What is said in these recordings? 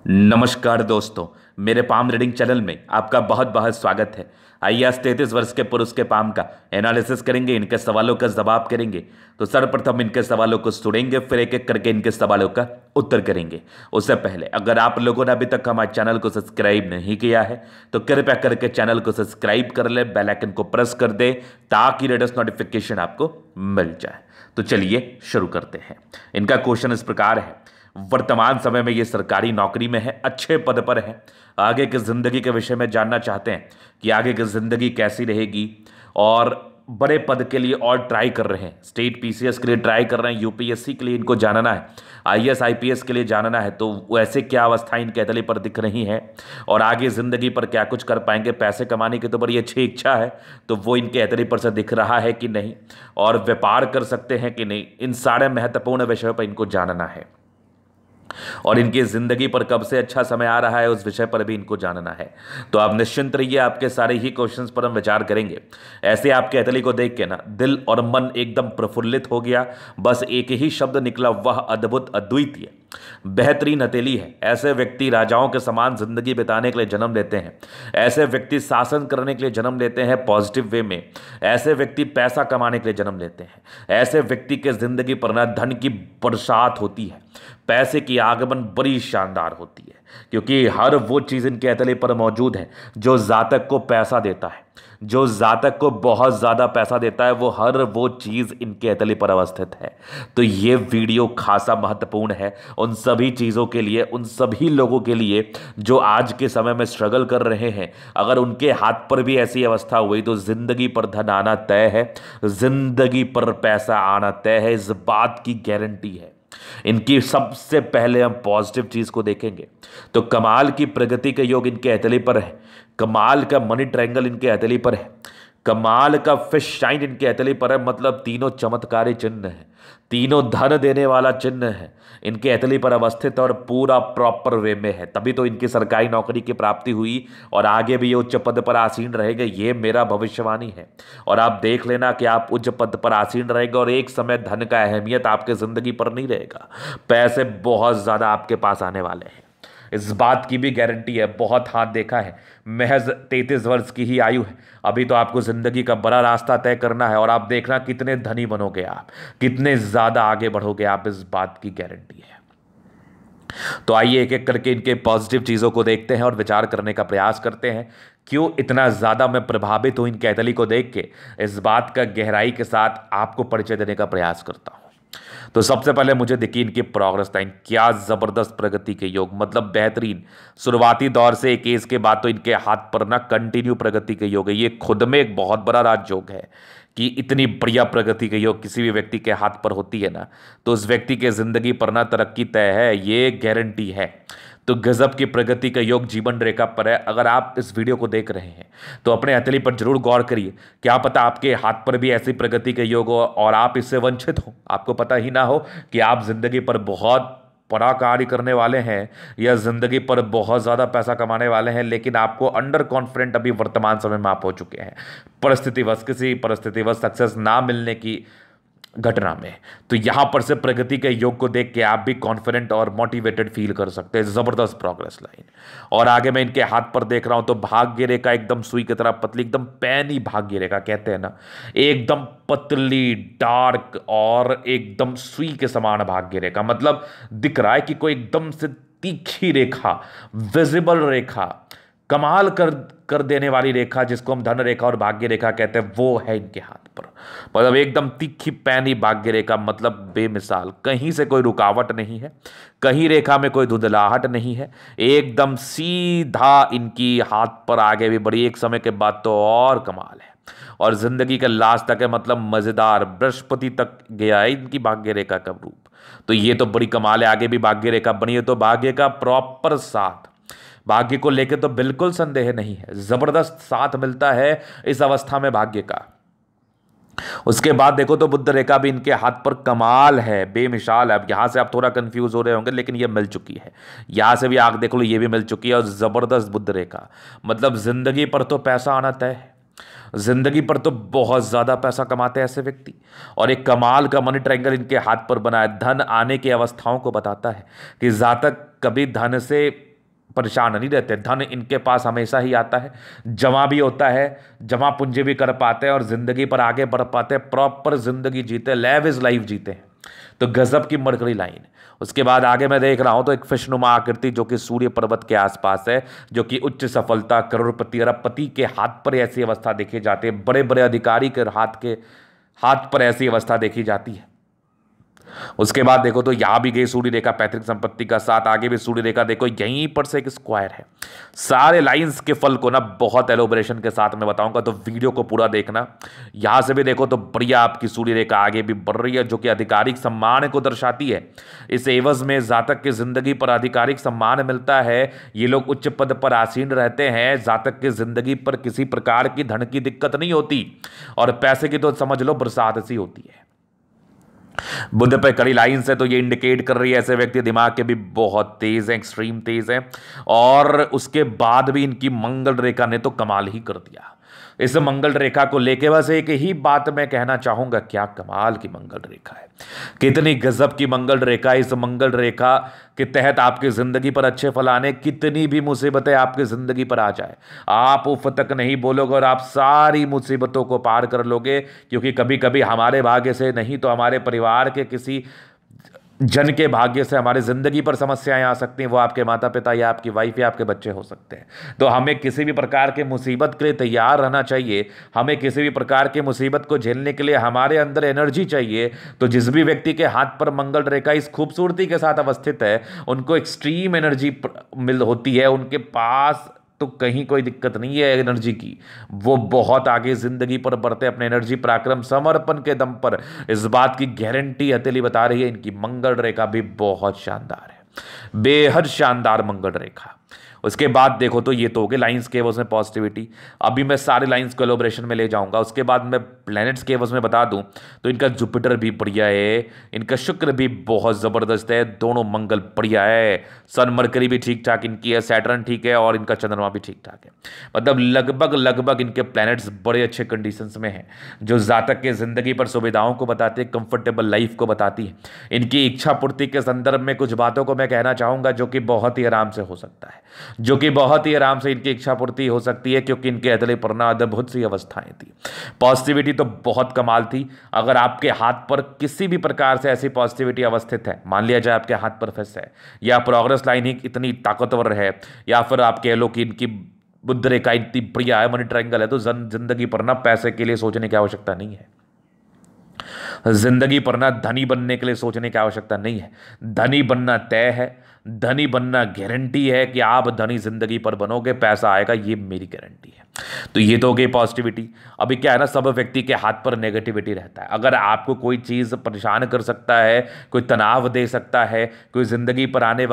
नमस्कार दोस्तों। मेरे पाम रीडिंग चैनल में आपका बहुत बहुत स्वागत है। आइए आज 33 वर्ष के पुरुष के पाम का एनालिसिस करेंगे, इनके सवालों का जवाब करेंगे। तो सर्वप्रथम इनके सवालों को सुनेंगे, फिर एक एक करके इनके सवालों का उत्तर करेंगे। उससे पहले अगर आप लोगों ने अभी तक हमारे चैनल को सब्सक्राइब नहीं किया है तो कृपया करके चैनल को सब्सक्राइब कर ले, बेल आइकन को प्रेस कर दे ताकि लेटेस्ट नोटिफिकेशन आपको मिल जाए। तो चलिए शुरू करते हैं। इनका क्वेश्चन इस प्रकार है। वर्तमान समय में ये सरकारी नौकरी में है, अच्छे पद पर है, आगे की जिंदगी के विषय में जानना चाहते हैं कि आगे की जिंदगी कैसी रहेगी और बड़े पद के लिए और ट्राई कर रहे हैं। स्टेट पीसीएस के लिए ट्राई कर रहे हैं, यूपीएससी के लिए इनको जानना है, आईएएस आईपीएस के लिए जानना है। तो वैसे क्या अवस्था इनके तले पर दिख रही है और आगे जिंदगी पर क्या कुछ कर पाएंगे। पैसे कमाने की तो बड़ी अच्छी इच्छा है, तो वो इनके अतली पर से दिख रहा है कि नहीं, और व्यापार कर सकते हैं कि नहीं। इन सारे महत्वपूर्ण विषयों पर इनको जानना है और इनकी जिंदगी पर कब से अच्छा समय आ रहा है उस विषय पर भी इनको जानना है। तो आप निश्चिंत रहिए, आपके सारे ही क्वेश्चंस पर हम विचार करेंगे। ऐसे आपके अतली को देख के ना दिल और मन एकदम प्रफुल्लित हो गया। बस एक ही शब्द निकला, वह अद्भुत, अद्वितीय, बेहतरीन हथेली है। ऐसे व्यक्ति राजाओं के समान जिंदगी बिताने के लिए जन्म लेते हैं। ऐसे व्यक्ति शासन करने के लिए जन्म लेते हैं पॉजिटिव वे में। ऐसे व्यक्ति पैसा कमाने के लिए जन्म लेते हैं। ऐसे व्यक्ति के जिंदगी पर ना धन की बरसात होती है, पैसे की आगमन बड़ी शानदार होती है, क्योंकि हर वो चीज इनके अतले पर मौजूद है जो जातक को पैसा देता है। जो जातक को बहुत ज्यादा पैसा देता है वो हर वो चीज इनके अतले पर अवस्थित है। तो ये वीडियो खासा महत्वपूर्ण है उन सभी चीजों के लिए, उन सभी लोगों के लिए जो आज के समय में स्ट्रगल कर रहे हैं। अगर उनके हाथ पर भी ऐसी अवस्था हुई तो जिंदगी पर धन आना तय है, जिंदगी पर पैसा आना तय है, इस बात की गारंटी है। इनकी सबसे पहले हम पॉजिटिव चीज को देखेंगे तो कमाल की प्रगति के योग इनके हथेली पर है। कमाल का मनी ट्रायंगल इनके हथेली पर है। कमाल का फिश शाइन इनके हथेली पर है। मतलब तीनों चमत्कारी चिन्ह है, तीनों धन देने वाला चिन्ह है इनके हथेली पर अवस्थित और पूरा प्रॉपर वे में है। तभी तो इनकी सरकारी नौकरी की प्राप्ति हुई और आगे भी ये उच्च पद पर आसीन रहेंगे, ये मेरा भविष्यवाणी है। और आप देख लेना कि आप उच्च पद पर आसीन रहेंगे और एक समय धन का अहमियत आपके जिंदगी पर नहीं रहेगा। पैसे बहुत ज्यादा आपके पास आने वाले हैं, इस बात की भी गारंटी है। बहुत हाथ देखा है। महज 33 वर्ष की ही आयु है, अभी तो आपको जिंदगी का बड़ा रास्ता तय करना है और आप देखना कितने धनी बनोगे आप, कितने ज्यादा आगे बढ़ोगे आप, इस बात की गारंटी है। तो आइए एक एक करके इनके पॉजिटिव चीजों को देखते हैं और विचार करने का प्रयास करते हैं। क्यों इतना ज्यादा मैं प्रभावित हूं इनके अतली को देख के, इस बात का गहराई के साथ आपको परिचय देने का प्रयास करता हूं। तो सबसे पहले मुझे देखिए इनकी प्रोग्रेस टाइम, क्या जबरदस्त प्रगति के योग, मतलब बेहतरीन। शुरुआती दौर से एक एज के बाद तो इनके हाथ पर ना कंटिन्यू प्रगति के योग है। ये खुद में एक बहुत बड़ा राजयोग है कि इतनी बढ़िया प्रगति के योग किसी भी व्यक्ति के हाथ पर होती है ना तो उस व्यक्ति के जिंदगी पर ना तरक्की तय है, ये गारंटी है। तो गजब की प्रगति का योग जीवन रेखा पर है। अगर आप इस वीडियो को देख रहे हैं तो अपने हथेली पर जरूर गौर करिए, क्या पता आपके हाथ पर भी ऐसी प्रगति के योग हो और आप इससे वंचित हो, आपको पता ही ना हो कि आप जिंदगी पर बहुत बड़ा कार्य करने वाले हैं या जिंदगी पर बहुत ज़्यादा पैसा कमाने वाले हैं, लेकिन आपको अंडर कॉन्फिडेंट अभी वर्तमान समय में आप हो चुके हैं परिस्थितिवश, किसी परिस्थितिवश सक्सेस ना मिलने की घटना में। तो यहां पर से प्रगति के योग को देख के आप भी कॉन्फिडेंट और मोटिवेटेड फील कर सकते हैं। जबरदस्त प्रोग्रेस लाइन। और आगे मैं इनके हाथ पर देख रहा हूं तो भाग्य रेखा एकदम सुई की तरह पतली, एकदम पैनी भाग्य रेखा कहते हैं ना, एकदम पतली, डार्क और एकदम सुई के समान भाग्य रेखा। मतलब दिख रहा है कि कोई एकदम से तीखी रेखा, विजिबल रेखा, कमाल कर देने वाली रेखा जिसको हम धन रेखा और भाग्य रेखा कहते हैं, वो है इनके हाथ पर। मतलब एकदम तीखी पैनी भाग्य रेखा, मतलब बेमिसाल, कहीं से कोई रुकावट नहीं है, कहीं रेखा में कोई धुंधलाहट नहीं है, एकदम सीधा इनकी हाथ पर आगे भी बढ़ी। एक समय के बाद तो और कमाल है और जिंदगी के लास्ट तक है, मतलब मजेदार, बृहस्पति तक गया है इनकी भाग्य रेखा का रूप। तो ये तो बड़ी कमाल है। आगे भी भाग्य रेखा बनी है तो भाग्य का प्रॉपर साथ, भाग्य को लेकर तो बिल्कुल संदेह नहीं है, जबरदस्त साथ मिलता है इस अवस्था में भाग्य का। उसके बाद देखो तो बुद्ध रेखा भी इनके हाथ पर कमाल है, बेमिसाल है। अब यहां से आप थोड़ा कंफ्यूज हो रहे होंगे, लेकिन ये मिल चुकी है। यहां से भी आग देख लो, ये भी मिल चुकी है और जबरदस्त बुद्ध रेखा। मतलब जिंदगी पर तो पैसा आना तय है, जिंदगी पर तो बहुत ज्यादा पैसा कमाते हैं ऐसे व्यक्ति। और एक कमाल का मनी ट्रायंगल इनके हाथ पर बना है, धन आने की अवस्थाओं को बताता है कि जातक कभी धन से परेशान नहीं रहते, धन इनके पास हमेशा ही आता है, जमा भी होता है, जमा पूंजी भी कर पाते हैं और जिंदगी पर आगे बढ़ पाते हैं, प्रॉपर जिंदगी जीते, लेविश लाइफ जीते हैं। तो गजब की मरकरी लाइन। उसके बाद आगे मैं देख रहा हूं तो एक फिशनुमा आकृति जो कि सूर्य पर्वत के आसपास है, जो कि उच्च सफलता, करोड़पति, अरबपति के हाथ पर ऐसी अवस्था देखी जाती है, बड़े बड़े अधिकारी के हाथ पर ऐसी अवस्था देखी जाती है। उसके बाद देखो तो यहां भी गई सूर्य रेखा पैतृक संपत्ति का साथ, आगे भी सूर्य रेखा देखो, यहीं पर से एक स्क्वायर है। सारे लाइंस के फल को ना बहुत एलोबरेशन के साथ में बताऊंगा, तो वीडियो को पूरा देखना। यहां से भी देखो तो बढ़िया आपकी सूर्य रेखा आगे भी बढ़ रही है, जो कि आधिकारिक सम्मान को दर्शाती है। इस एवज में जातक की जिंदगी पर आधिकारिक सम्मान मिलता है, ये लोग उच्च पद पर आसीन रहते हैं, जातक की जिंदगी पर किसी प्रकार की धन की दिक्कत नहीं होती, और पैसे की तो समझ लो बरसात सी होती है। बुध पे कड़ी लाइन से तो ये इंडिकेट कर रही है ऐसे व्यक्ति दिमाग के भी बहुत तेज हैं, एक्सट्रीम तेज हैं, और उसके बाद भी इनकी मंगल रेखा ने तो कमाल ही कर दिया। इस मंगल रेखा को लेके बस एक ही बात मैं कहना चाहूंगा, क्या कमाल की मंगल रेखा है, कितनी गजब की मंगल रेखा। इस मंगल रेखा के तहत आपकी जिंदगी पर अच्छे फल आने, कितनी भी मुसीबतें आपकी जिंदगी पर आ जाए, आप उफ तक नहीं बोलोगे और आप सारी मुसीबतों को पार कर लोगे। क्योंकि कभी कभी हमारे भाग्य से नहीं तो हमारे परिवार के किसी जन के भाग्य से हमारी जिंदगी पर समस्याएं आ सकती हैं, वो आपके माता पिता या आपकी वाइफ या आपके बच्चे हो सकते हैं। तो हमें किसी भी प्रकार के मुसीबत के लिए तैयार रहना चाहिए, हमें किसी भी प्रकार के मुसीबत को झेलने के लिए हमारे अंदर एनर्जी चाहिए। तो जिस भी व्यक्ति के हाथ पर मंगल रेखा इस खूबसूरती के साथ अवस्थित है, उनको एक्सट्रीम एनर्जी मिल होती है, उनके पास तो कहीं कोई दिक्कत नहीं है एनर्जी की, वो बहुत आगे जिंदगी पर बढ़ते अपने एनर्जी पराक्रम समर्पण के दम पर। इस बात की गारंटी हथेली बता रही है, इनकी मंगल रेखा भी बहुत शानदार है, बेहद शानदार मंगल रेखा। उसके बाद देखो तो ये तो हो गए लाइंस के एवज में पॉजिटिविटी। अभी मैं सारे लाइंस को एलोबरेशन में ले जाऊंगा। उसके बाद मैं प्लैनेट्स के एवज में बता दूं तो इनका जुपिटर भी बढ़िया है, इनका शुक्र भी बहुत ज़बरदस्त है, दोनों मंगल बढ़िया है, सन मरकरी भी ठीक ठाक इनकी है, सैटर्न ठीक है, और इनका चंद्रमा भी ठीक ठाक है। मतलब लगभग इनके प्लैनेट्स बड़े अच्छे कंडीशंस में हैं, जो जातक के ज़िंदगी पर सुविधाओं को बताते हैं, कंफर्टेबल लाइफ को बताती है। इनकी इच्छा पूर्ति के संदर्भ में कुछ बातों को मैं कहना चाहूँगा, जो कि बहुत ही आराम से हो सकता है, जो कि बहुत ही आराम से इनकी इच्छा पूर्ति हो सकती है, क्योंकि इनके अदले परना अद्भुत सी अवस्थाएं थी। पॉजिटिविटी तो बहुत कमाल थी। अगर आपके हाथ पर किसी भी प्रकार से ऐसी पॉजिटिविटी अवस्थित है, मान लिया जाए आपके हाथ पर फंस है, या प्रोग्रेस लाइन ही इतनी ताकतवर है, या फिर आप कह लो कि इनकी बुद्ध रेखा इतनी बढ़िया है, मनी ट्रायंगल है, तो जिंदगी पर ना पैसे के लिए सोचने की आवश्यकता नहीं है, जिंदगी पर ना धनी बनने के लिए सोचने की आवश्यकता नहीं है। धनी बनना तय है, धनी बनना गारंटी है कि आप धनी जिंदगी पर बनोगे, पैसा आएगा, ये मेरी गारंटी है। तो ये तो हो गई पॉजिटिविटी। अभी क्या है ना, सब व्यक्ति के हाथ पर नेगेटिविटी रहता है। अगर आपको कोई चीज़ परेशान कर सकता है, कोई तनाव दे सकता है, कोई जिंदगी पर आने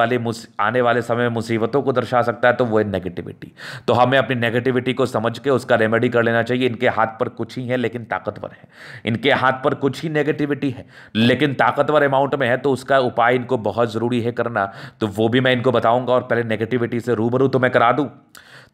वाले समय में मुसीबतों को दर्शा सकता है, तो वो है नेगेटिविटी। तो हमें अपनी नेगेटिविटी को समझ के उसका रेमेडी कर लेना चाहिए। इनके हाथ पर कुछ ही है लेकिन ताकतवर है, इनके हाथ पर कुछ ही नेगेटिविटी है लेकिन ताकतवर अमाउंट में है, तो उसका उपाय इनको बहुत ज़रूरी है करना, तो वो भी मैं इनको बताऊंगा। और पहले नेगेटिविटी से रूबरू तो मैं करा दूं।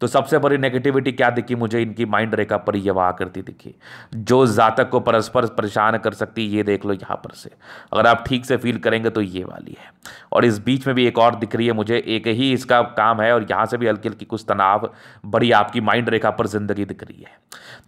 तो सबसे बड़ी नेगेटिविटी क्या दिखी मुझे, इनकी माइंड रेखा पर यह आकृति दिखी, जो जातक को परस्पर परेशान कर सकती है। ये देख लो यहाँ पर से, अगर आप ठीक से फील करेंगे तो ये वाली है। और इस बीच में भी एक और दिख रही है मुझे, एक ही इसका काम है, और यहाँ से भी हल्की हल्की कुछ तनाव बड़ी आपकी माइंड रेखा पर जिंदगी दिख रही है।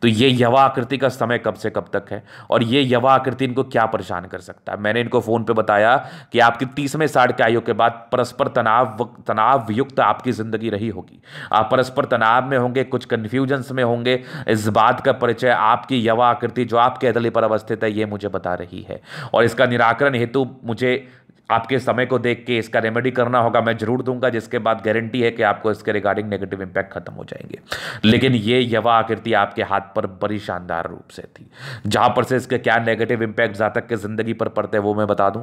तो ये यवा आकृति का समय कब से कब तक है, और ये यवा आकृति इनको क्या परेशान कर सकता है। मैंने इनको फोन पे बताया कि आपकी 30वें साल के आयु के बाद परस्पर तनाव युक्त आपकी जिंदगी रही होगी, आप परस्पर तनाव में होंगे, कुछ कंफ्यूजन्स में होंगे। इस बात का परिचय आपकी यवा आकृति जो आपके अदले पर अवस्थित है, ये मुझे बता रही है। और इसका निराकरण हेतु मुझे आपके समय को देख के इसका रेमेडी करना होगा, मैं जरूर दूंगा, जिसके बाद गारंटी है कि आपको इसके रिगार्डिंग नेगेटिव इंपैक्ट खत्म हो जाएंगे। लेकिन ये यवा आकृति आपके हाथ पर बड़ी शानदार रूप से थी, जहां पर से इसके क्या नेगेटिव इंपैक्ट जातक के जिंदगी पर पड़ते हैं वो मैं बता दूं।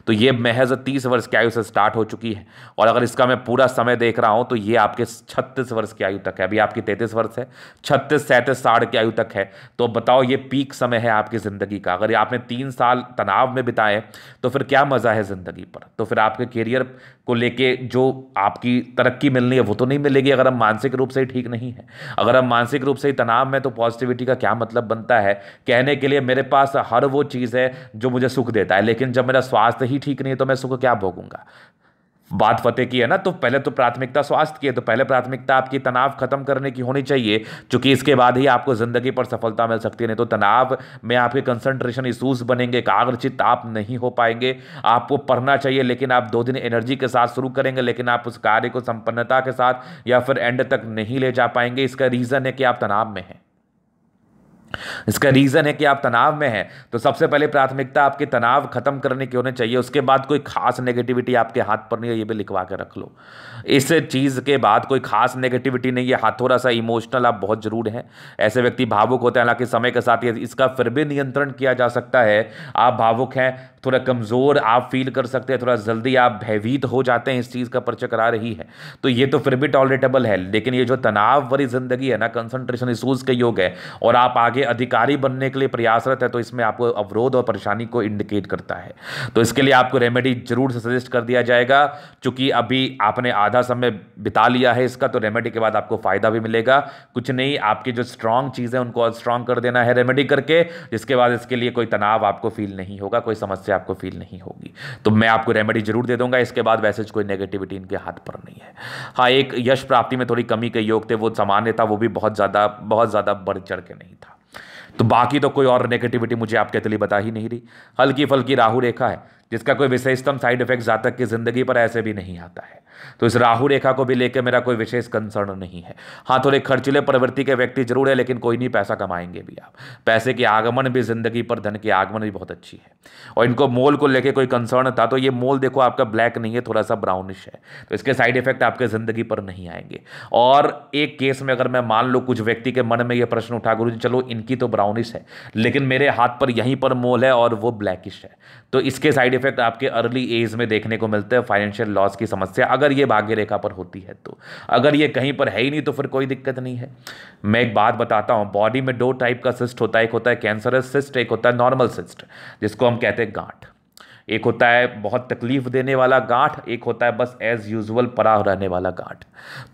तो ये महज 30 वर्ष की आयु से स्टार्ट हो चुकी है, और अगर इसका मैं पूरा समय देख रहा हूं तो ये आपके 36 वर्ष की आयु तक है। अभी आपकी 33 वर्ष है, 36, 37, 60 की आयु तक है। तो बताओ, ये पीक समय है आपकी जिंदगी का। अगर आपने 3 साल तनाव में बिताए तो फिर क्या मजा है जिंदगी पर। तो फिर आपके करियर को लेके जो आपकी तरक्की मिलनी है वो तो नहीं मिलेगी, अगर हम मानसिक रूप से ही ठीक नहीं है। अगर हम मानसिक रूप से ही तनाव में, तो पॉजिटिविटी का क्या मतलब बनता है। कहने के लिए मेरे पास हर वो चीज़ है जो मुझे सुख देता है, लेकिन जब मेरा स्वास्थ्य ही ठीक नहीं है तो मैं सुख क्या भोगूंगा। बात फतेह की है ना, तो पहले तो प्राथमिकता स्वास्थ्य की है, तो पहले प्राथमिकता आपकी तनाव खत्म करने की होनी चाहिए, क्योंकि इसके बाद ही आपको जिंदगी पर सफलता मिल सकती है। नहीं तो तनाव में आपके कंसंट्रेशन इश्यूज बनेंगे, एकाग्रचित्त आप नहीं हो पाएंगे। आपको पढ़ना चाहिए, लेकिन आप 2 दिन एनर्जी के साथ शुरू करेंगे, लेकिन आप उस कार्य को संपन्नता के साथ या फिर एंड तक नहीं ले जा पाएंगे। इसका रीजन है कि आप तनाव में हैं। इसका रीजन है कि आप तनाव में हैं। तो सबसे पहले प्राथमिकता आपके तनाव खत्म करने की होनी चाहिए। उसके बाद कोई खास नेगेटिविटी आपके हाथ पर नहीं है, ये भी लिखवा के रख लो। इस चीज के बाद कोई खास नेगेटिविटी नहीं है। हाँ, थोड़ा सा इमोशनल आप बहुत जरूर हैं। ऐसे व्यक्ति भावुक होते हैं, हालांकि समय के साथ इसका फिर भी नियंत्रण किया जा सकता है। आप भावुक हैं, थोड़ा कमजोर आप फील कर सकते हैं, थोड़ा जल्दी आप भयभीत हो जाते हैं, इस चीज का परिचय करा रही है, तो ये तो फिर भी टॉलरेटेबल है। लेकिन ये जो तनाव भरी जिंदगी है ना, कंसंट्रेशन इश्यूज के योग है, और आप आगे अधिकारी बनने के लिए प्रयासरत है, तो इसमें आपको अवरोध और परेशानी को इंडिकेट करता है। तो इसके लिए आपको रेमेडी जरूर से सजेस्ट कर दिया जाएगा। चूंकि अभी आपने आधा समय बिता लिया है इसका, तो रेमेडी के बाद आपको फायदा भी मिलेगा। कुछ नहीं, आपकी जो स्ट्रांग चीज़ है उनको स्ट्रांग कर देना है रेमेडी करके, जिसके बाद इसके लिए कोई तनाव आपको फील नहीं होगा, कोई समस्या आपको फील नहीं होगी। तो मैं आपको रेमेडी जरूर दे दूंगा। इसके बाद वैसे कोई नेगेटिविटी इनके हाथ पर नहीं है। हाँ, एक यश प्राप्ति में थोड़ी कमी के योग थे, वो सामान्य था, वो भी बहुत ज़्यादा बढ़ चढ़ के नहीं था। तो बाकी तो कोई और नेगेटिविटी मुझे आपके लिए बता ही नहीं रही। हल्की फल्की राहु रेखा है, जिसका कोई विशेषतम साइड इफेक्ट जातक की जिंदगी पर ऐसे भी नहीं आता है। तो इस राहु रेखा को भी लेकर मेरा कोई विशेष कंसर्न नहीं है। हाँ, थोड़े खर्चीले प्रवृत्ति के व्यक्ति जरूर है, लेकिन कोई नहीं, पैसा कमाएंगे भी आप। पैसे के आगमन भी जिंदगी पर, धन के आगमन भी बहुत अच्छी है। और इनको मोल को लेकर कोई कंसर्न था, तो ये मोल देखो आपका ब्लैक नहीं है, थोड़ा सा ब्राउनिश है, तो इसके साइड इफेक्ट आपके जिंदगी पर नहीं आएंगे। और एक केस में अगर मैं मान लो कुछ व्यक्ति के मन में ये प्रश्न उठा, गुरु जी चलो इनकी तो ब्राउनिश है, लेकिन मेरे हाथ पर यहीं पर मोल है और वो ब्लैकिश है, तो इसके साइड इफेक्ट आपके अर्ली एज में देखने को मिलते हैं। फाइनेंशियल लॉस की समस्या अगर ये भाग्य रेखा पर होती है, तो अगर ये कहीं पर है ही नहीं तो फिर कोई दिक्कत नहीं है। मैं एक बात बताता हूं, बॉडी में 2 टाइप का सिस्ट होता है, एक होता है कैंसरस सिस्ट, एक होता है नॉर्मल सिस्ट, जिसको हम कहते हैं गांठ। एक होता है बहुत तकलीफ देने वाला गांठ, एक होता है बस एज यूजुअल पड़ा रहने वाला गांठ।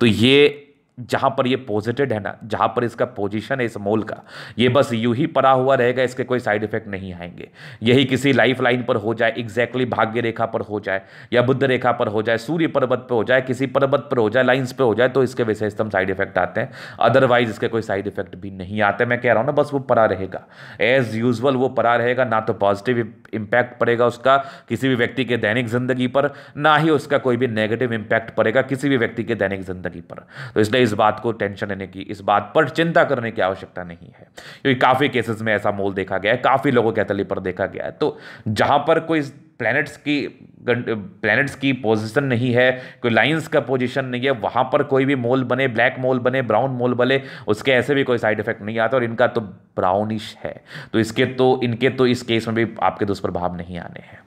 तो ये जहां पर ये पॉजिटेड है ना, जहां पर इसका पोजीशन है इस मोल का, ये बस यूं ही पड़ा हुआ रहेगा, इसके कोई साइड इफेक्ट नहीं आएंगे। यही किसी लाइफ लाइन पर हो जाए, एग्जैक्टली भाग्य रेखा पर हो जाए, या बुद्ध रेखा पर हो जाए, सूर्य पर्वत पर हो जाए, किसी पर्वत पर हो जाए, लाइंस पे हो जाए, तो इसके विशेषतम साइड इफेक्ट आते हैं। अदरवाइज इसके कोई साइड इफेक्ट भी नहीं आते। मैं कह रहा हूं ना, बस वो पड़ा रहेगा एज यूजुअल, वो पड़ा रहेगा। ना तो पॉजिटिव इंपैक्ट पड़ेगा उसका किसी भी व्यक्ति के दैनिक जिंदगी पर, ना ही उसका कोई भी नेगेटिव इंपैक्ट पड़ेगा किसी भी व्यक्ति के दैनिक जिंदगी पर। तो इसलिए इस बात को टेंशन लेने की, इस बात पर चिंता करने की आवश्यकता नहीं है, क्योंकि काफी केसेस में ऐसा मोल देखा गया है, काफी लोगों के तली पर देखा गया है। तो जहां पर कोई प्लैनेट्स की पोजीशन नहीं है, कोई लाइंस का पोजीशन नहीं है, वहां पर कोई भी मोल बने, ब्लैक मोल बने, ब्राउन मोल बने, उसके ऐसे भी कोई साइड इफेक्ट नहीं आता। और इनका तो ब्राउनिश है, तो इनके तो इस केस में भी आपके दुष्प्रभाव नहीं आने हैं।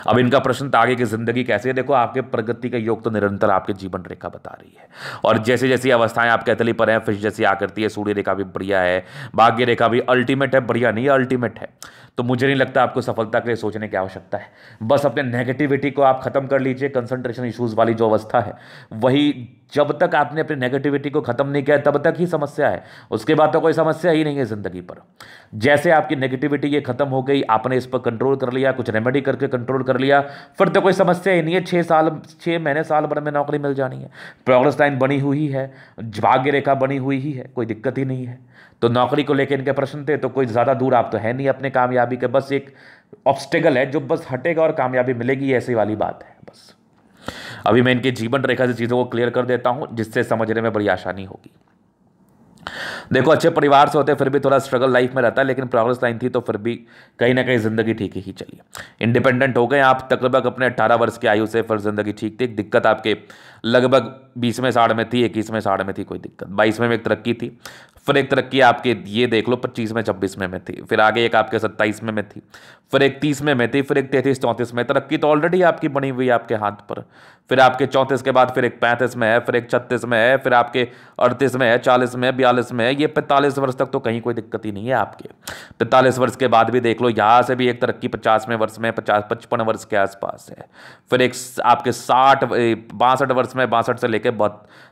अब इनका प्रश्न था आगे की जिंदगी कैसे है। देखो, आपके प्रगति का योग तो निरंतर आपके जीवन रेखा बता रही है, और जैसे जैसी अवस्थाएं आपके तली पर हैं, फिश जैसी आकृति है, सूर्य रेखा भी बढ़िया है, भाग्य रेखा भी अल्टीमेट है, बढ़िया नहीं है, अल्टीमेट है। तो मुझे नहीं लगता आपको सफलता के लिए सोचने की आवश्यकता है। बस अपने नेगेटिविटी को आप खत्म कर लीजिए। कंसंट्रेशन इश्यूज वाली जो अवस्था है, वही जब तक आपने अपनी नेगेटिविटी को खत्म नहीं किया तब तक ही समस्या है, उसके बाद तो कोई समस्या ही नहीं है जिंदगी पर। जैसे आपकी नेगेटिविटी ये खत्म हो गई, आपने इस पर कंट्रोल कर लिया, कुछ रेमेडी करके कंट्रोल कर लिया, फिर तो कोई समस्या ही नहीं है। 6 महीने साल भर में नौकरी मिल जानी है, प्रोग्रेस लाइन बनी हुई है, भाग्य रेखा बनी हुई ही है, कोई दिक्कत ही नहीं है। तो नौकरी को लेकर इनके प्रश्न थे, तो कोई ज़्यादा दूर आप तो है नहीं अपने कामयाबी के, बस एक ऑब्स्टेकल है जो बस हटेगा और कामयाबी मिलेगी, ऐसी वाली बात है बस। अभी मैं इनके जीवन रेखा से चीज़ों को क्लियर कर देता हूं, जिससे समझने में बड़ी आसानी होगी। देखो, अच्छे परिवार से होते फिर भी थोड़ा स्ट्रगल लाइफ में रहता है, लेकिन प्रोग्रेस लाइन थी तो फिर भी कहीं ना कहीं जिंदगी ठीक ही चली। इंडिपेंडेंट हो गए आप तकरीबन अपने 18 वर्ष की आयु से, फिर जिंदगी ठीक थी। दिक्कत आपके लगभग 20वें साढ़ में थी, 21वें साढ़ में थी कोई दिक्कत, 22वें में एक तरक्की थी, फिर एक तरक्की आपके ये देख लो 25वें 26वें में थी, फिर आगे एक आपके 27वें में थी, फिर एक 30वें में थी, फिर एक 33 34 में। तरक्की तो ऑलरेडी आपकी बनी हुई है आपके हाथ पर। फिर आपके 34 के बाद फिर एक 35 में है, फिर एक 36 में है, फिर आपके 38 में है, 40 में है, 42 में है, ये 45 वर्ष तक तो कहीं कोई दिक्कत ही नहीं है आपके। 45 वर्ष के बाद भी देख लो, यहाँ से भी एक तरक्की 50वें वर्ष में, 55 वर्ष के आसपास है। फिर एक आपके 62 वर्ष में, 62 से लेकर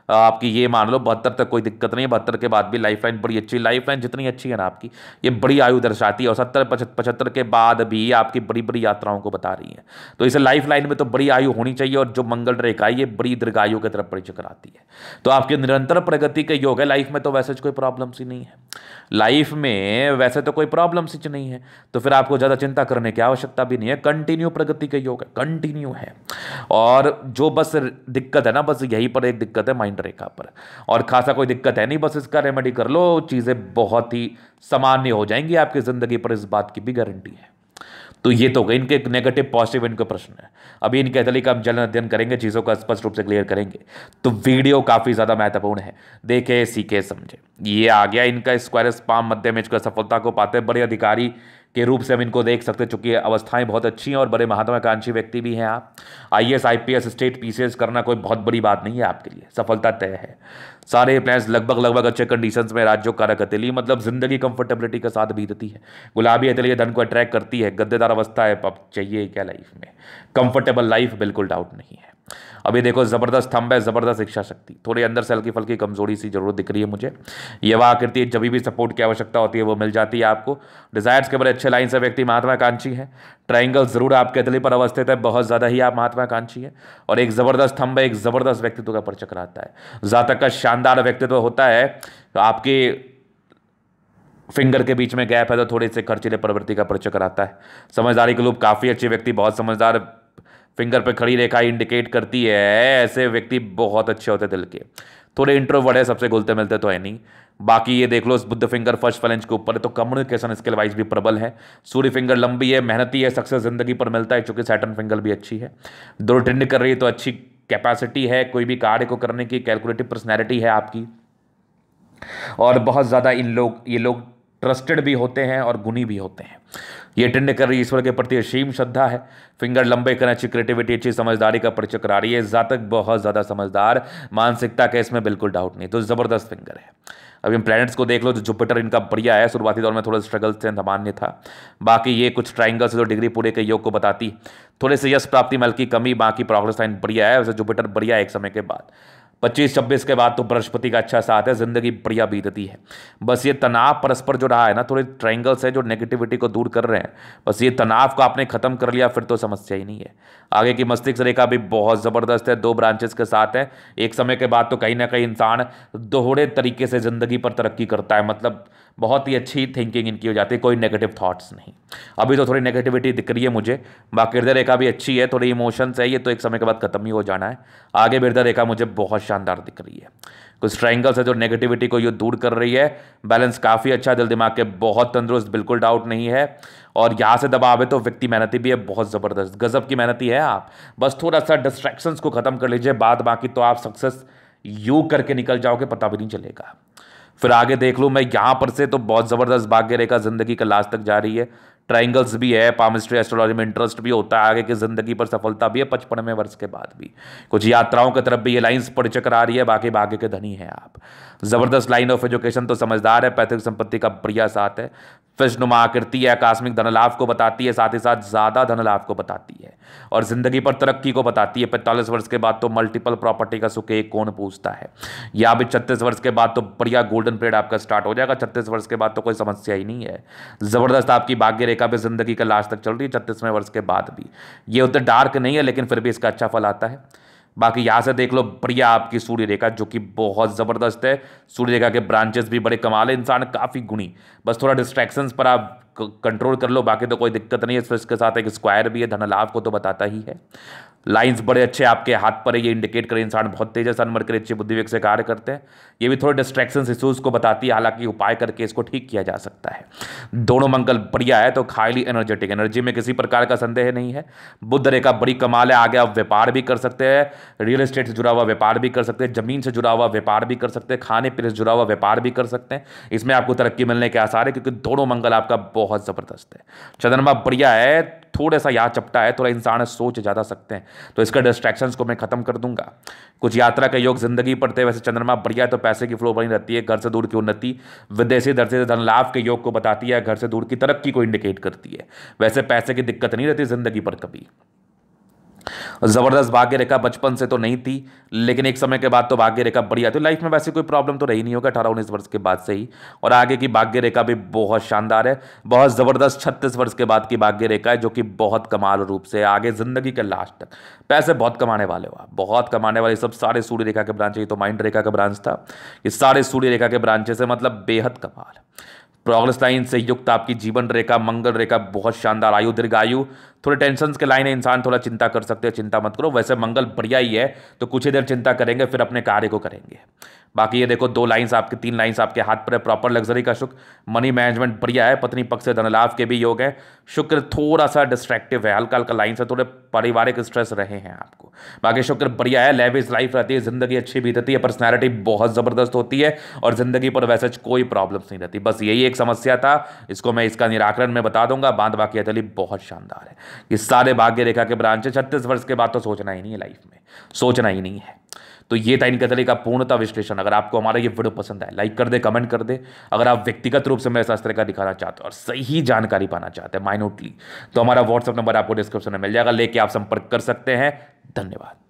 आपकी ये मान लो 72 तक कोई दिक्कत नहीं है। 72 के बाद भी लाइफ लाइन बड़ी अच्छी, लाइफ लाइन जितनी अच्छी है ना आपकी, ये बड़ी आयु दर्शाती है और 70-75 के बाद भी आपकी बड़ी बड़ी यात्राओं को बता रही है। तो इसे लाइफ लाइन में तो बड़ी आयु होनी चाहिए और जो मंगल रेखा है ये बड़ी दीर्घायु की तरफ परिचय कराती है। तो आपकी निरंतर प्रगति का योग है लाइफ में, तो वैसे कोई प्रॉब्लम सी नहीं है लाइफ में, वैसे तो कोई प्रॉब्लम सी नहीं है, तो फिर आपको ज़्यादा चिंता करने की आवश्यकता भी नहीं है। कंटिन्यू प्रगति का योग है, कंटिन्यू है। और जो बस दिक्कत है ना, बस यहीं पर एक दिक्कत है माइंड रेखा पर, और खासा कोई दिक्कत है नहीं, बस इसका रेमेडी कर लो, चीज़ें बहुत ही सामान्य हो जाएंगी आपकी ज़िंदगी पर, इस बात की भी गारंटी है। तो ये तो गए इनके नेगेटिव पॉजिटिव इनके प्रश्न है। अभी इनके अतली का हम जल्द अध्ययन करेंगे, चीज़ों का स्पष्ट रूप से क्लियर करेंगे। तो वीडियो काफ़ी ज़्यादा महत्वपूर्ण है, देखे सीखे समझे। ये आ गया इनका स्क्वायर स्पाम मध्य में इसका सफलता को पाते बड़े अधिकारी के रूप से हम इनको देख सकते हैं, चूंकि अवस्थाएं बहुत अच्छी हैं और बड़े महत्वाकांक्षी व्यक्ति भी हैं आप। आईएएस आईपीएस स्टेट पीसीएस करना कोई बहुत बड़ी बात नहीं है आपके लिए, सफलता तय है। सारे प्लान्स लगभग अच्छे कंडीशंस में राज्यों कारक हथेली, मतलब जिंदगी कंफर्टेबिलिटी के साथ बीतती है। गुलाबी हथेली धन को अट्रैक्ट करती है, गद्देदार अवस्था है, अब चाहिए क्या लाइफ में, कंफर्टेबल लाइफ, बिल्कुल डाउट नहीं है। अभी देखो जबरदस्त थंब है, जबरदस्त इच्छा शक्ति, थोड़ी अंदर से हल्की फल्की कमजोरी सी जरूर दिख रही है मुझे। ये वह आकृति जब भी सपोर्ट की आवश्यकता होती है वो मिल जाती है आपको। डिजायर्स के बड़े अच्छे लाइन से व्यक्ति महत्वाकांक्षी है। ट्राइंगल जरूर आपके हथेली पर अवस्थित है, बहुत ज्यादा ही आप महत्वाकांक्षी है। और एक जबरदस्त थंब है, एक जबरदस्त व्यक्तित्व का परिचय कराता है। जातक का शानदार व्यक्तित्व होता है। तो आपके फिंगर के बीच में गैप है तो थोड़े से खर्चीले प्रवृत्ति का परिचय कराता है। समझदारी के लोग काफी अच्छे व्यक्ति, बहुत समझदार, फिंगर पे खड़ी रेखा इंडिकेट करती है ऐसे व्यक्ति बहुत अच्छे होते दिल के। थोड़े इंट्रोवर्ट है, सबसे घुलते मिलते तो है नहीं। बाकी ये देख लो बुद्ध फिंगर फर्स्ट फलेंज के ऊपर है, तो कम्युनिकेशन स्किल वाइज भी प्रबल है। सूर्य फिंगर लंबी है, मेहनती है, सक्सेस जिंदगी पर मिलता है, चूंकि सैटर्न फिंगर भी अच्छी है। दो ट्रेंड कर रही है तो अच्छी कैपेसिटी है कोई भी कार्य को करने की, कैलकुलेटिव पर्सनैलिटी है आपकी। और बहुत ज़्यादा ये लोग ट्रस्टेड भी होते हैं और गुणी भी होते हैं। ये टेंड कर रही ईश्वर के प्रति असीम श्रद्धा है। फिंगर लंबे करना, अच्छी क्रिएटिविटी, अच्छी समझदारी का परिचय करा रही है। जातक बहुत ज़्यादा समझदार, मानसिकता का इसमें बिल्कुल डाउट नहीं, तो ज़बरदस्त फिंगर है। अभी हम प्लैनेट्स को देख लो, तो जुपिटर इनका बढ़िया है, शुरुआती दौर में थोड़ा स्ट्रगल से सामान्य था। बाकी ये कुछ ट्राइंगल से जो डिग्री पूरे के योग को बताती, थोड़े से यश प्राप्ति में हल्की कमी, बाकी प्रोग्रेस लाइन बढ़िया है। वैसे जुपिटर बढ़िया है एक समय के बाद, 25-26 के बाद तो बृहस्पति का अच्छा साथ है, जिंदगी बढ़िया बीतती है। बस ये तनाव परस्पर जो रहा है ना, थोड़े ट्रायंगल्स है जो नेगेटिविटी को दूर कर रहे हैं, बस ये तनाव को आपने खत्म कर लिया फिर तो समस्या ही नहीं है। आगे की मस्तिष्क रेखा भी बहुत ज़बरदस्त है, 2 ब्रांचेस के साथ है। एक समय के बाद तो कहीं ना कहीं इंसान दोहरे तरीके से ज़िंदगी पर तरक्की करता है, मतलब बहुत ही अच्छी थिंकिंग इनकी हो जाती है, कोई नेगेटिव थॉट्स नहीं। अभी तो थोड़ी नेगेटिविटी दिख रही है मुझे। बाकी हृदय रेखा भी अच्छी है, थोड़ी इमोशंस है, ये तो एक समय के बाद खत्म ही हो जाना है। आगे हृदय रेखा मुझे बहुत शानदार दिख रही है। कुछ ट्रायंगल्स है जो नेगेटिविटी को ये दूर कर रही है। बैलेंस काफ़ी अच्छा, दिल दिमाग के बहुत तंदुरुस्त, बिल्कुल डाउट नहीं है। और यहाँ से दबाव है तो व्यक्ति मेहनती भी है, बहुत ज़बरदस्त, गजब की मेहनती है आप। बस थोड़ा सा डिस्ट्रैक्शंस को खत्म कर लीजिए, बाद बाकी तो आप सक्सेस यू करके निकल जाओगे, पता भी नहीं चलेगा। फिर आगे देख लूँ मैं यहाँ पर से, तो बहुत ज़बरदस्त भाग्य रेखा जिंदगी का लास्ट तक जा रही है। ट्राइंगल्स भी है, पामिस्ट्री एस्ट्रोलॉजी में इंटरेस्ट भी होता है, आगे की जिंदगी पर सफलता भी है 55वें वर्ष के बाद भी। कुछ यात्राओं की तरफ भी ये लाइंस परिचय करा रही है, बाकी भाग्य के धनी है आप। जबरदस्त लाइन ऑफ एजुकेशन तो समझदार है, पैतृक संपत्ति का बढ़िया साथ है। फिशनुमा आकृति है, आकस्मिक धन लाभ को बताती है, साथ ही साथ ज़्यादा धन लाभ को बताती है और जिंदगी पर तरक्की को बताती है। 45 वर्ष के बाद तो मल्टीपल प्रॉपर्टी का सुख एक कौन पूछता है। या भी 36 वर्ष के बाद तो बढ़िया गोल्डन पीरियड आपका स्टार्ट हो जाएगा। 36 वर्ष के बाद तो कोई समस्या ही नहीं है। जबरदस्त आपकी भाग्य रेखा पे जिंदगी का लास्ट तक चल रही है, 36वें वर्ष के बाद भी। ये उतना डार्क नहीं है, लेकिन फिर भी इसका अच्छा फल आता है। बाकी यहाँ से देख लो, बढ़िया आपकी सूर्य रेखा जो कि बहुत ज़बरदस्त है। सूर्य रेखा के ब्रांचेस भी बड़े कमाल है, इंसान काफ़ी गुणी, बस थोड़ा डिस्ट्रैक्शंस पर आप कंट्रोल कर लो, बाकी तो कोई दिक्कत नहीं है। तो इसके साथ एक स्क्वायर भी है, धन लाभ को तो बताता ही है। लाइंस बड़े अच्छे आपके हाथ पर है, ये इंडिकेट करे इंसान बहुत तेज है, सनमर के अच्छे बुद्धिवेग से कार्य करते हैं। ये भी थोड़े डिस्ट्रैक्शंस इशूज़ को बताती है, हालांकि उपाय करके इसको ठीक किया जा सकता है। दोनों मंगल बढ़िया है, तो हाईली एनर्जेटिक, एनर्जी में किसी प्रकार का संदेह नहीं है। बुद्ध रेखा बड़ी कमाल है, आगे आप व्यापार भी कर सकते हैं, रियल एस्टेट से जुड़ा हुआ व्यापार भी कर सकते हैं, जमीन से जुड़ा हुआ व्यापार भी कर सकते हैं, खाने पीने से जुड़ा हुआ व्यापार भी कर सकते हैं। इसमें आपको तरक्की मिलने के आसार है, क्योंकि दोनों मंगल आपका बहुत ज़बरदस्त है। चंद्रमा बढ़िया है, थोड़ा सा यहाँ चपटा है, थोड़ा इंसान सोच ज़्यादा सकते हैं, तो इसका डिस्ट्रैक्शंस को मैं खत्म कर दूंगा। कुछ यात्रा का योग जिंदगी पड़ते, वैसे चंद्रमा बढ़िया है तो पैसे की फ्लो बनी रहती है, घर से दूर की उन्नति, विदेशी दर से धन लाभ के योग को बताती है, घर से दूर की तरक्की को इंडिकेट करती है। वैसे पैसे की दिक्कत नहीं रहती जिंदगी पर कभी। जबरदस्त भाग्य रेखा बचपन से तो नहीं थी, लेकिन एक समय के बाद तो भाग्य रेखा बढ़िया थी। लाइफ में वैसे कोई प्रॉब्लम तो रही नहीं होगा 18-19 वर्ष के बाद से ही। और आगे की भाग्य रेखा भी बहुत शानदार है, बहुत जबरदस्त 36 वर्ष के बाद की भाग्य रेखा है, जो कि बहुत कमाल रूप से आगे जिंदगी के लास्ट तक पैसे बहुत कमाने वाले हो आप, बहुत कमाने वाले। सब सारे सूर्य रेखा के ब्रांच है, ये तो माइंड रेखा का ब्रांच था, ये सारे सूर्य रेखा के ब्रांचेस है, मतलब बेहद कमाल। प्रोग्रेस लाइन से युक्त आपकी जीवन रेखा, मंगल रेखा बहुत शानदार, आयु दीर्घायु। थोड़े टेंशन के लाइन है, इंसान थोड़ा चिंता कर सकते हैं, चिंता मत करो। वैसे मंगल बढ़िया ही है, तो कुछ ही देर चिंता करेंगे फिर अपने कार्य को करेंगे। बाकी ये देखो 2 लाइन्स आपके, 3 लाइन्स आपके हाथ पर है, प्रॉपर लग्जरी का शुक्र, मनी मैनेजमेंट बढ़िया है, पत्नी पक्ष से धन लाभ के भी योग है। शुक्र थोड़ा सा डिस्ट्रैक्टिव है, हल्का हल्का लाइन से थोड़े पारिवारिक स्ट्रेस रहे हैं आपको। बाकी शुक्र बढ़िया है, लेविश लाइफ रहती है, जिंदगी अच्छी बीतती है, पर्सनैलिटी बहुत जबरदस्त होती है, और जिंदगी पर वैसे कोई प्रॉब्लम्स नहीं रहती। बस यही एक समस्या था, इसको मैं इसका निराकरण में बता दूंगा। बात बाकी अतली बहुत शानदार है। ये सारे भाग्य रेखा के ब्रांच है, 36 वर्ष के बाद तो सोचना ही नहीं है लाइफ में, सोचना ही नहीं है। तो ये था इनके तरीके का पूर्णता विश्लेषण। अगर आपको हमारा ये वीडियो पसंद आए, लाइक कर दे, कमेंट कर दे। अगर आप व्यक्तिगत रूप से मेरे साथ इस तरह का दिखाना चाहते हो और सही जानकारी पाना चाहते हैं माइन्यूटली, तो हमारा व्हाट्सएप नंबर आपको डिस्क्रिप्शन में मिल जाएगा, लेके आप संपर्क कर सकते हैं। धन्यवाद।